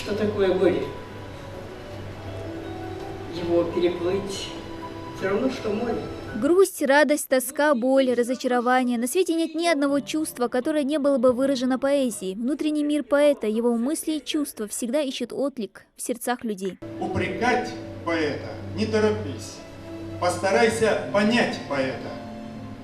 Что такое горе? Его переплыть все равно, что море. Грусть, радость, тоска, боль, разочарование. На свете нет ни одного чувства, которое не было бы выражено поэзией. Внутренний мир поэта, его мысли и чувства всегда ищут отклик в сердцах людей. Упрекать поэта не торопись. Постарайся понять поэта.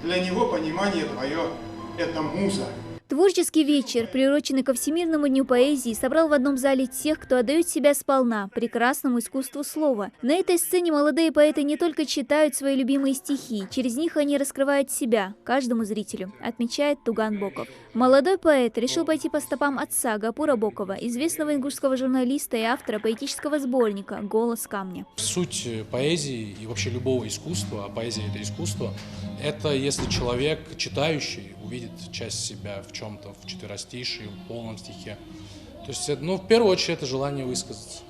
Для него понимание твое – это муза. Творческий вечер, приуроченный ко Всемирному дню поэзии, собрал в одном зале тех, кто отдает себя сполна прекрасному искусству слова. На этой сцене молодые поэты не только читают свои любимые стихи, через них они раскрывают себя каждому зрителю, отмечает Туган Боков. Молодой поэт решил пойти по стопам отца Гапура Бокова, известного ингушского журналиста и автора поэтического сборника «Голос камня». Суть поэзии и вообще любого искусства, а поэзия – это искусство, это если человек, читающий, увидит часть себя в чем-то, в четверостишии, в полном стихе. То есть, в первую очередь, это желание высказаться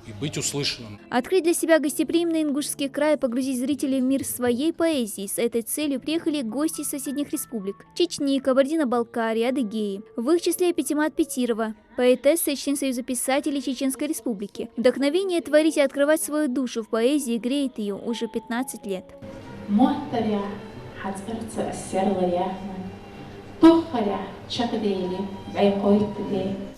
и быть услышанным. Открыть для себя гостеприимный Ингушский край, погрузить зрителей в мир своей поэзии. С этой целью приехали гости из соседних республик – Чечни, Кабардино-Балкарии, Адыгеи. В их числе Петимат Петирова, поэтесса и член Союза писателей Чеченской Республики. Вдохновение творить и открывать свою душу в поэзии греет ее уже 15 лет.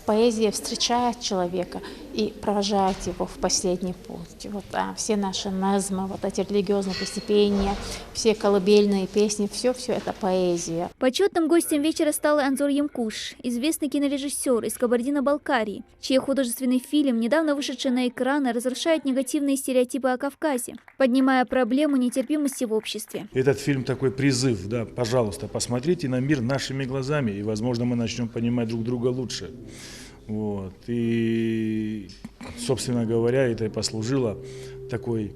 Поэзия встречает человека и провожает его в последний путь. Все наши назмы, эти религиозные песнопения, все колыбельные песни, все это поэзия. Почетным гостем вечера стал Анзор Ямкуш, известный кинорежиссер из Кабардино-Балкарии, чей художественный фильм, недавно вышедший на экраны, разрушает негативные стереотипы о Кавказе, поднимая проблему нетерпимости в обществе. Этот фильм такой призыв, пожалуйста, посмотрите на мир нашими глазами, и, возможно, мы начнем понимать друг друга лучше. И, собственно говоря, это и послужило такой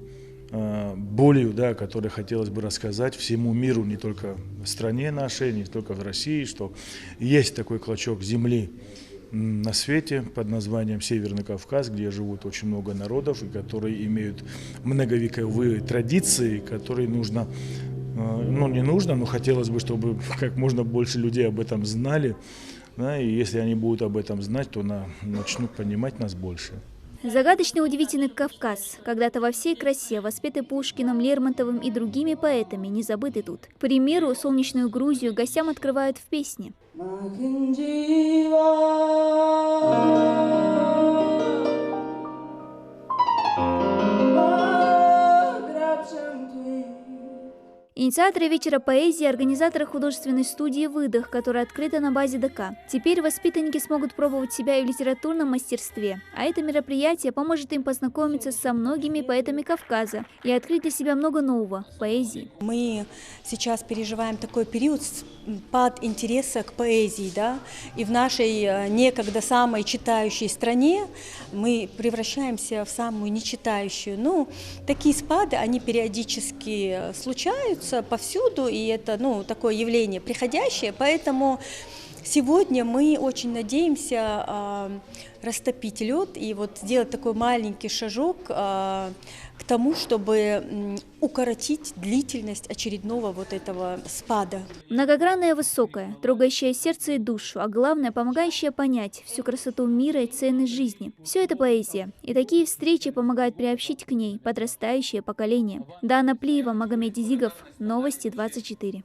болью, которой хотелось бы рассказать всему миру, не только в стране нашей, не только в России, что есть такой клочок земли на свете под названием Северный Кавказ, где живут очень много народов, и которые имеют многовековые традиции, которые нужно, не нужно, но хотелось бы, чтобы как можно больше людей об этом знали. И если они будут об этом знать, то начнут понимать нас больше. Загадочный удивительный Кавказ, когда-то во всей красе, воспетый Пушкиным, Лермонтовым и другими поэтами, не забытый тут. К примеру, солнечную Грузию гостям открывают в песне. Инициаторы вечера поэзии – организаторы художественной студии «Выдох», которая открыта на базе ДК. Теперь воспитанники смогут пробовать себя и в литературном мастерстве, а это мероприятие поможет им познакомиться со многими поэтами Кавказа и открыть для себя много нового в поэзии. Мы сейчас переживаем такой период спад интереса к поэзии, и в нашей некогда самой читающей стране мы превращаемся в самую нечитающую. Такие спады, они периодически случаются повсюду, и это такое явление приходящее, поэтому сегодня мы очень надеемся растопить лед и сделать такой маленький шажок к тому, чтобы укоротить длительность очередного этого спада. Многогранная, высокая, трогающая сердце и душу, а главное, помогающая понять всю красоту мира и ценность жизни. Все это поэзия, и такие встречи помогают приобщить к ней подрастающее поколение. Дана Плиева, Магомед Дизигов, Новости 24.